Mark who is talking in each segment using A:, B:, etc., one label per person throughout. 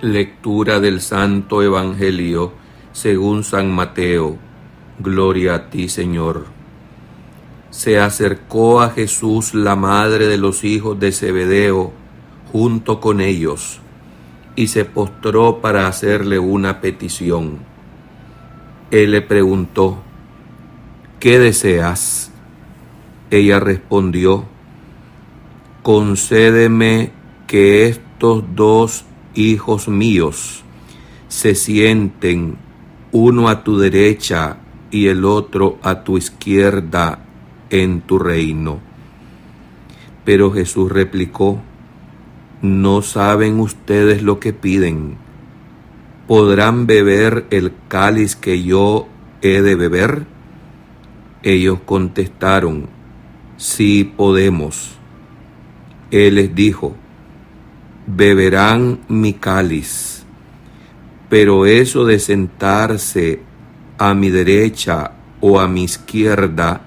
A: Lectura del Santo Evangelio según San Mateo. Gloria a ti, Señor. Se acercó a Jesús la madre de los hijos de Zebedeo junto con ellos y se postró para hacerle una petición. Él le preguntó: ¿qué deseas? Ella respondió: concédeme que estos dos hijos míos se sienten, uno a tu derecha y el otro a tu izquierda, en tu reino. Pero Jesús replicó: ¿no saben ustedes lo que piden? ¿Podrán beber el cáliz que yo he de beber? Ellos contestaron: sí podemos. Él les dijo: beberán mi cáliz, pero eso de sentarse a mi derecha o a mi izquierda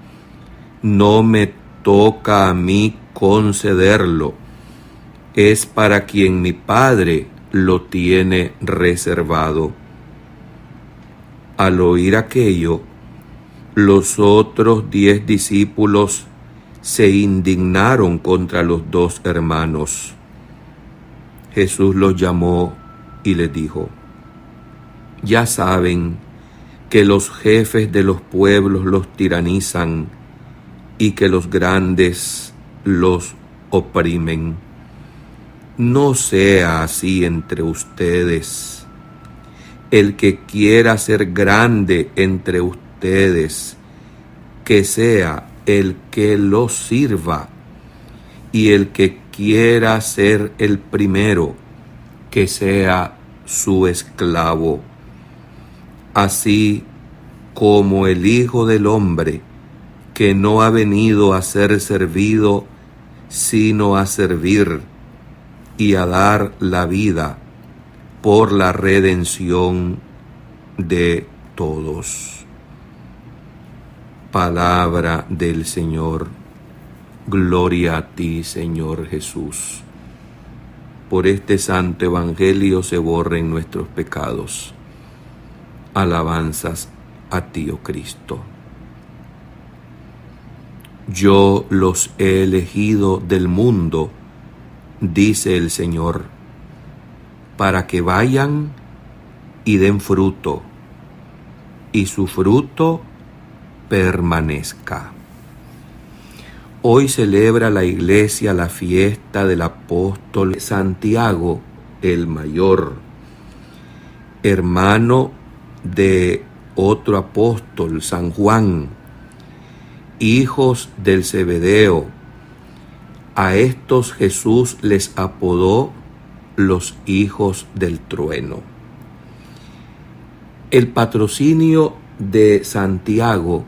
A: no me toca a mí concederlo. Es para quien mi Padre lo tiene reservado. Al oír aquello, los otros 10 discípulos se indignaron contra los dos hermanos. Jesús los llamó y les dijo: ya saben que los jefes de los pueblos los tiranizan y que los grandes los oprimen. No sea así entre ustedes. El que quiera ser grande entre ustedes, que sea el que los sirva, y el que quiera ser el primero, que sea su esclavo. Así como el Hijo del Hombre, que no ha venido a ser servido, sino a servir y a dar la vida por la redención de todos. Palabra del Señor. Gloria a ti, Señor Jesús. Por este santo evangelio se borren nuestros pecados. Alabanzas a ti, oh Cristo. Yo los he elegido del mundo, dice el Señor, para que vayan y den fruto, y su fruto permanezca. Hoy celebra la Iglesia la fiesta del apóstol Santiago el Mayor, hermano de otro apóstol, San Juan, hijos del Zebedeo. A estos Jesús les apodó los hijos del trueno. El patrocinio de Santiago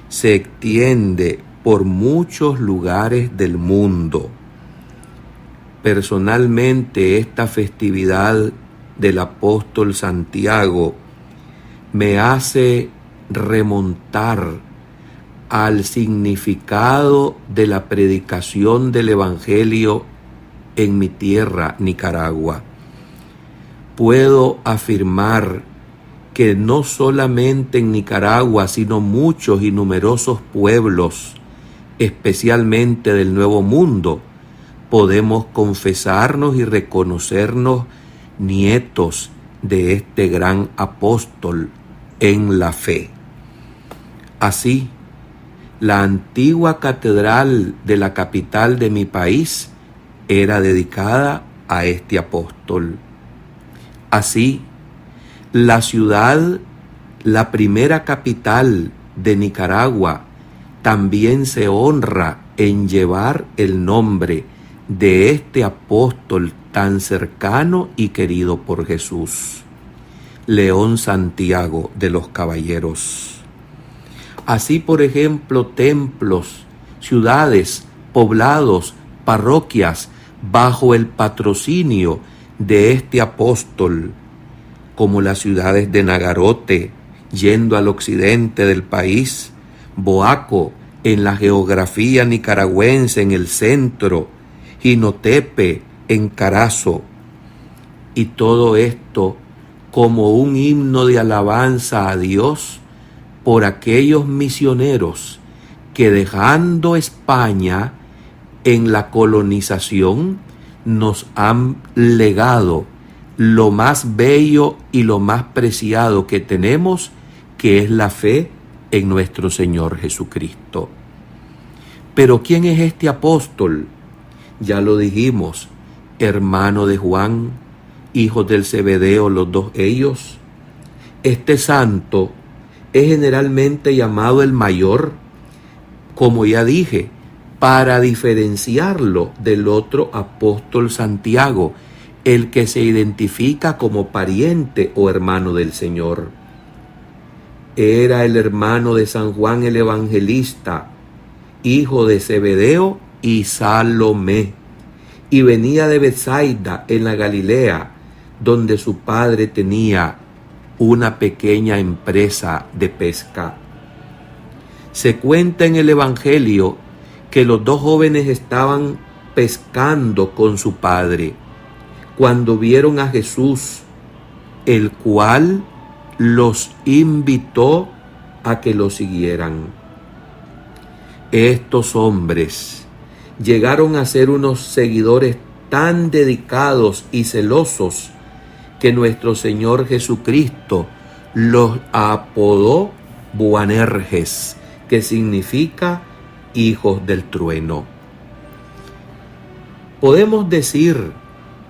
A: se extiende por muchos lugares del mundo. Personalmente, esta festividad del apóstol Santiago me hace remontar al significado de la predicación del Evangelio en mi tierra, Nicaragua. Puedo afirmar que no solamente en Nicaragua, sino muchos y numerosos pueblos, especialmente del Nuevo Mundo, podemos confesarnos y reconocernos nietos de este gran apóstol en la fe. Así, la antigua catedral de la capital de mi país era dedicada a este apóstol. Así, la ciudad, la primera capital de Nicaragua, también se honra en llevar el nombre de este apóstol tan cercano y querido por Jesús, León Santiago de los Caballeros. Así, por ejemplo, templos, ciudades, poblados, parroquias, bajo el patrocinio de este apóstol, como las ciudades de Nagarote, yendo al occidente del país, Boaco, en la geografía nicaragüense, en el centro, Jinotepe, en Carazo, Y todo esto como un himno de alabanza a Dios por aquellos misioneros que, dejando España en la colonización, nos han legado lo más bello y lo más preciado que tenemos, que es la fe en nuestro Señor Jesucristo. Pero ¿quién es este apóstol? Ya lo dijimos, hermano de Juan, hijos del Zebedeo, los dos ellos. Este santo es generalmente llamado el mayor, como ya dije, para diferenciarlo del otro apóstol Santiago, el que se identifica como pariente o hermano del Señor. Era el hermano de San Juan el Evangelista, hijo de Zebedeo y Salomé, y venía de Betsaida en la Galilea, donde su padre tenía una pequeña empresa de pesca. Se cuenta en el Evangelio que los dos jóvenes estaban pescando con su padre cuando vieron a Jesús, el cual los invitó a que lo siguieran. Estos hombres llegaron a ser unos seguidores tan dedicados y celosos que nuestro Señor Jesucristo los apodó Boanerges, que significa hijos del trueno. Podemos decir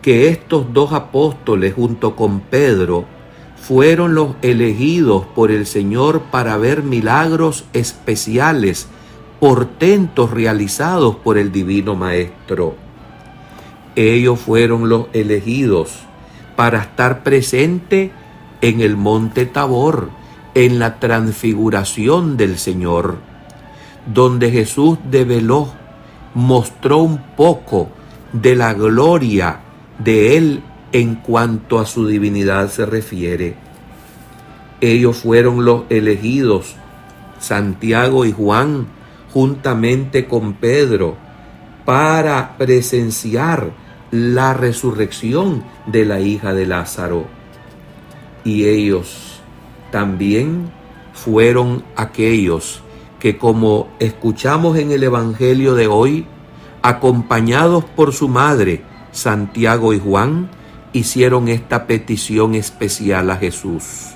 A: que estos dos apóstoles, junto con Pedro, fueron los elegidos por el Señor para ver milagros especiales, portentos realizados por el Divino Maestro. Ellos fueron los elegidos para estar presente en el monte Tabor, en la transfiguración del Señor, donde Jesús develó, mostró un poco de la gloria de Él en cuanto a su divinidad se refiere. Ellos fueron los elegidos, Santiago y Juan, juntamente con Pedro, para presenciar la resurrección de la hija de Lázaro. Y ellos también fueron aquellos que, como escuchamos en el Evangelio de hoy, acompañados por su madre, Santiago y Juan, hicieron esta petición especial a Jesús.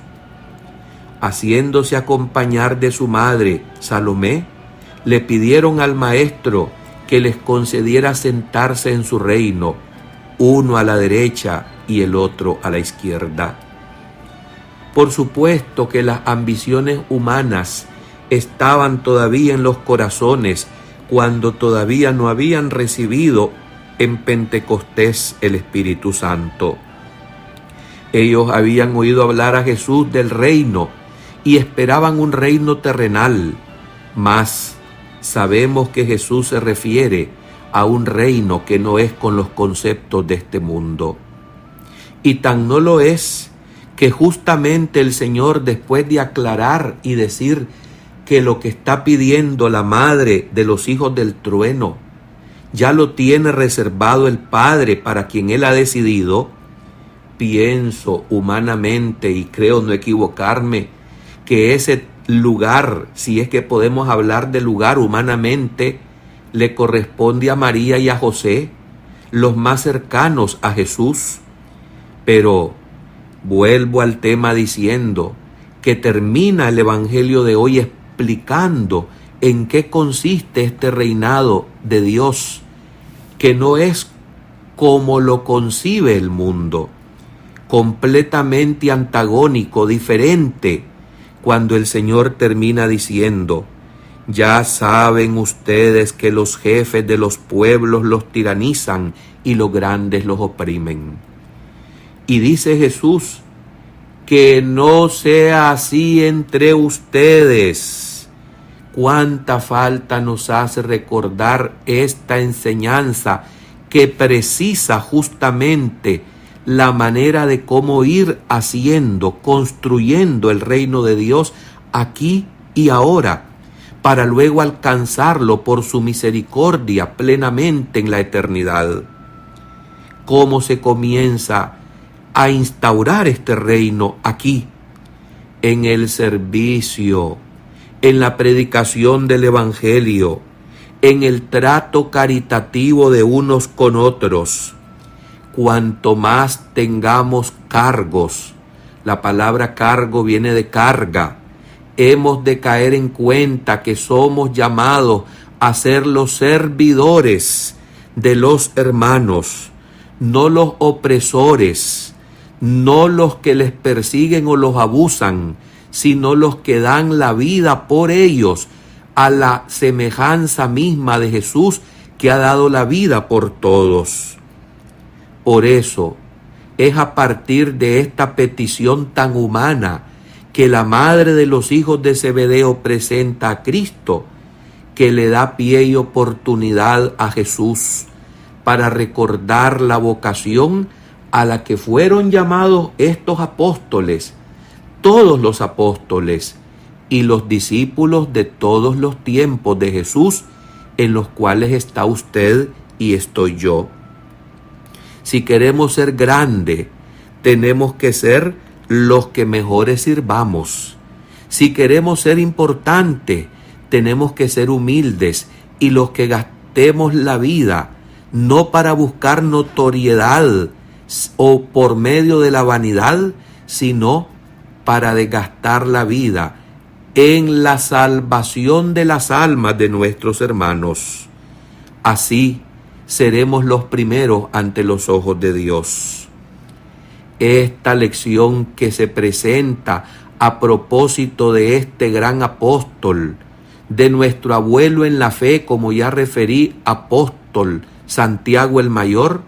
A: Haciéndose acompañar de su madre, Salomé, le pidieron al Maestro que les concediera sentarse en su reino, uno a la derecha y el otro a la izquierda. Por supuesto que las ambiciones humanas estaban todavía en los corazones cuando todavía no habían recibido en Pentecostés el Espíritu Santo. Ellos habían oído hablar a Jesús del reino y esperaban un reino terrenal, mas sabemos que Jesús se refiere a un reino que no es con los conceptos de este mundo. Y tan no lo es que justamente el Señor, después de aclarar y decir que lo que está pidiendo la madre de los hijos del trueno ya lo tiene reservado el Padre para quien Él ha decidido, pienso humanamente y creo no equivocarme que ese lugar, si es que podemos hablar de lugar humanamente, le corresponde a María y a José, los más cercanos a Jesús. Pero vuelvo al tema diciendo que termina el Evangelio de hoy explicando en qué consiste este reinado de Dios, que no es como lo concibe el mundo, completamente antagónico, diferente, cuando el Señor termina diciendo: ya saben ustedes que los jefes de los pueblos los tiranizan y los grandes los oprimen. Y dice Jesús: que no sea así entre ustedes. Cuánta falta nos hace recordar esta enseñanza que precisa justamente la manera de cómo ir haciendo, construyendo el reino de Dios aquí y ahora, para luego alcanzarlo por su misericordia plenamente en la eternidad. ¿Cómo se comienza a instaurar este reino aquí, en el servicio, en la predicación del Evangelio, en el trato caritativo de unos con otros. Cuanto más tengamos cargos, la palabra cargo viene de carga, hemos de caer en cuenta que somos llamados a ser los servidores de los hermanos, no los opresores, no los que les persiguen o los abusan, sino los que dan la vida por ellos, a la semejanza misma de Jesús, que ha dado la vida por todos. Por eso es a partir de esta petición tan humana que la madre de los hijos de Zebedeo presenta a Cristo, que le da pie y oportunidad a Jesús para recordar la vocación a la que fueron llamados estos apóstoles, todos los apóstoles y los discípulos de todos los tiempos de Jesús, en los cuales está usted y estoy yo. Si queremos ser grandes, tenemos que ser los que mejores sirvamos. Si queremos ser importantes, tenemos que ser humildes y los que gastemos la vida, no para buscar notoriedad o por medio de la vanidad, sino para desgastar la vida en la salvación de las almas de nuestros hermanos. Así seremos los primeros ante los ojos de Dios. Esta lección que se presenta a propósito de este gran apóstol, de nuestro abuelo en la fe, como ya referí, apóstol Santiago el Mayor,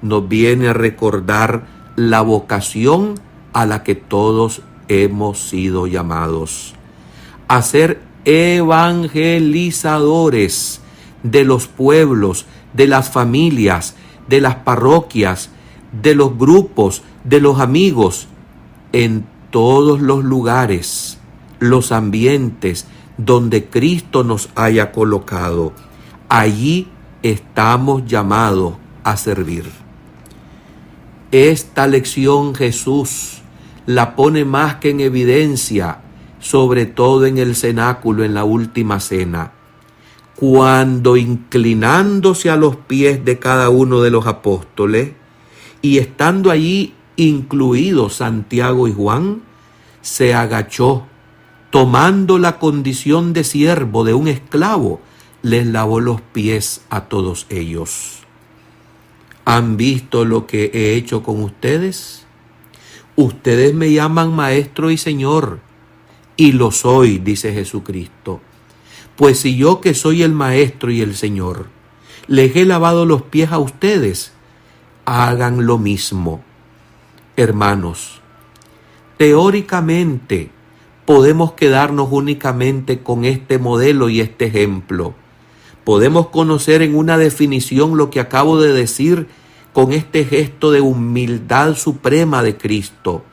A: nos viene a recordar la vocación a la que todos hemos sido llamados, a ser evangelizadores de los pueblos, de las familias, de las parroquias, de los grupos, de los amigos, en todos los lugares, los ambientes donde Cristo nos haya colocado. Allí estamos llamados a servir. Esta lección Jesús la pone más que en evidencia, sobre todo en el cenáculo, en la última cena, cuando, inclinándose a los pies de cada uno de los apóstoles y estando allí incluidos Santiago y Juan, se agachó, tomando la condición de siervo, de un esclavo, les lavó los pies a todos ellos. ¿Han visto lo que he hecho con ustedes? Ustedes me llaman maestro y señor, y lo soy, dice Jesucristo. Pues si yo, que soy el maestro y el señor, les he lavado los pies a ustedes, hagan lo mismo. Hermanos, teóricamente podemos quedarnos únicamente con este modelo y este ejemplo. Podemos conocer en una definición lo que acabo de decir con este gesto de humildad suprema de Cristo.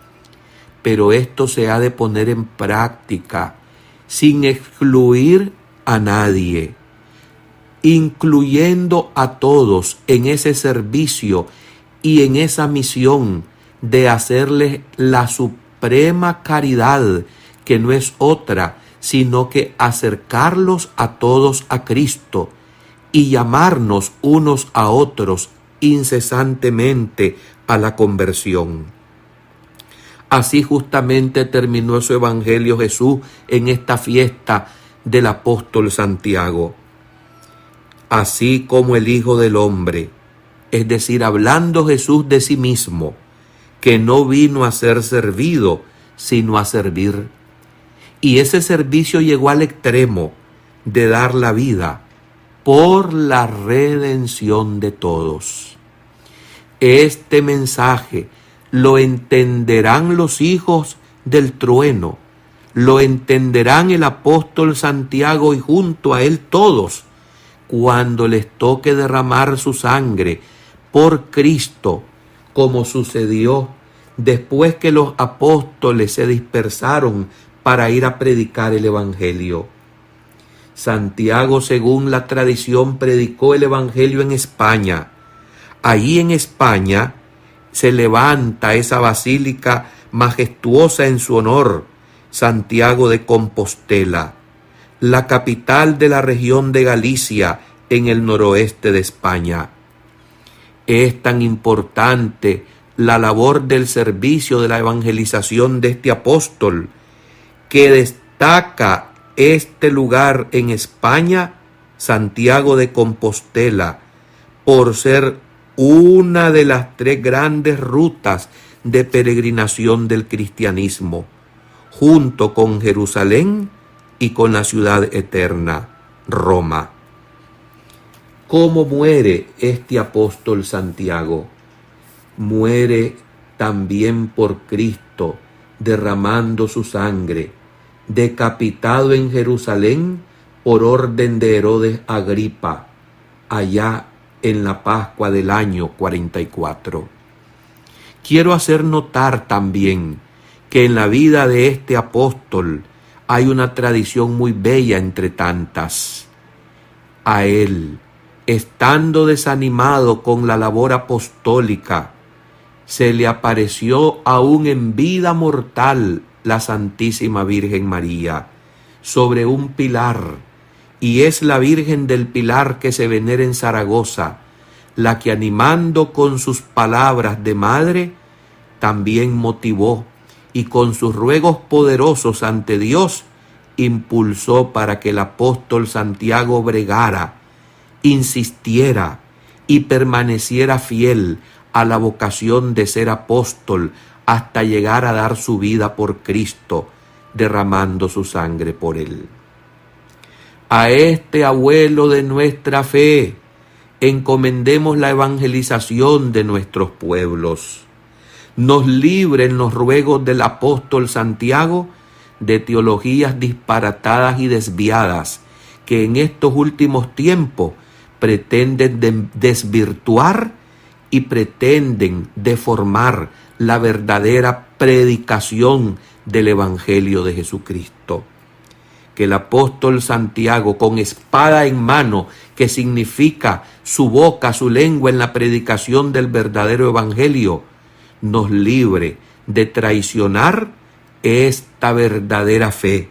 A: Pero esto se ha de poner en práctica sin excluir a nadie, incluyendo a todos en ese servicio y en esa misión de hacerles la suprema caridad, que no es otra sino que acercarlos a todos a Cristo y llamarnos unos a otros incesantemente a la conversión. Así justamente terminó su evangelio Jesús en esta fiesta del apóstol Santiago. Así como el Hijo del Hombre, es decir, hablando Jesús de sí mismo, que no vino a ser servido, sino a servir. Y ese servicio llegó al extremo de dar la vida por la redención de todos. Este mensaje lo entenderán los hijos del trueno, lo entenderán el apóstol Santiago y junto a él todos, cuando les toque derramar su sangre por Cristo, como sucedió después que los apóstoles se dispersaron para ir a predicar el Evangelio. Santiago, según la tradición, predicó el Evangelio en España. Allí en España, se levanta esa basílica majestuosa en su honor, Santiago de Compostela, la capital de la región de Galicia en el noroeste de España. Es tan importante la labor del servicio de la evangelización de este apóstol, que destaca este lugar en España, Santiago de Compostela, por ser una de las 3 grandes rutas de peregrinación del cristianismo, junto con Jerusalén y con la ciudad eterna, Roma. ¿Cómo muere este apóstol Santiago? Muere también por Cristo, derramando su sangre, decapitado en Jerusalén por orden de Herodes Agripa, allá en la Pascua del año 44. Quiero hacer notar también que en la vida de este apóstol hay una tradición muy bella entre tantas. A él, estando desanimado con la labor apostólica, se le apareció aún en vida mortal la Santísima Virgen María sobre un pilar, y es la Virgen del Pilar que se venera en Zaragoza, la que, animando con sus palabras de madre, también motivó y con sus ruegos poderosos ante Dios impulsó para que el apóstol Santiago bregara, insistiera y permaneciera fiel a la vocación de ser apóstol hasta llegar a dar su vida por Cristo, derramando su sangre por él. A este abuelo de nuestra fe encomendemos la evangelización de nuestros pueblos. Nos libren los ruegos del apóstol Santiago de teologías disparatadas y desviadas que en estos últimos tiempos pretenden desvirtuar y pretenden deformar la verdadera predicación del Evangelio de Jesucristo. Que el apóstol Santiago, con espada en mano, que significa su boca, su lengua en la predicación del verdadero Evangelio, nos libre de traicionar esta verdadera fe,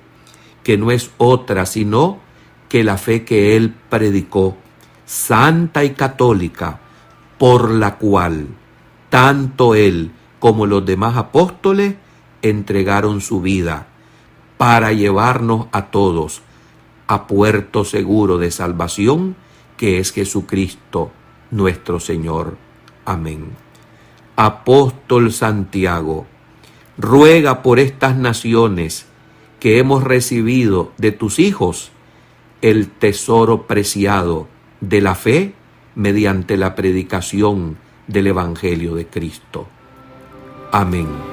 A: que no es otra sino que la fe que él predicó, santa y católica, por la cual tanto él como los demás apóstoles entregaron su vida para llevarnos a todos a puerto seguro de salvación, que es Jesucristo nuestro Señor. Amén. Apóstol Santiago, ruega por estas naciones que hemos recibido de tus hijos el tesoro preciado de la fe mediante la predicación del Evangelio de Cristo. Amén.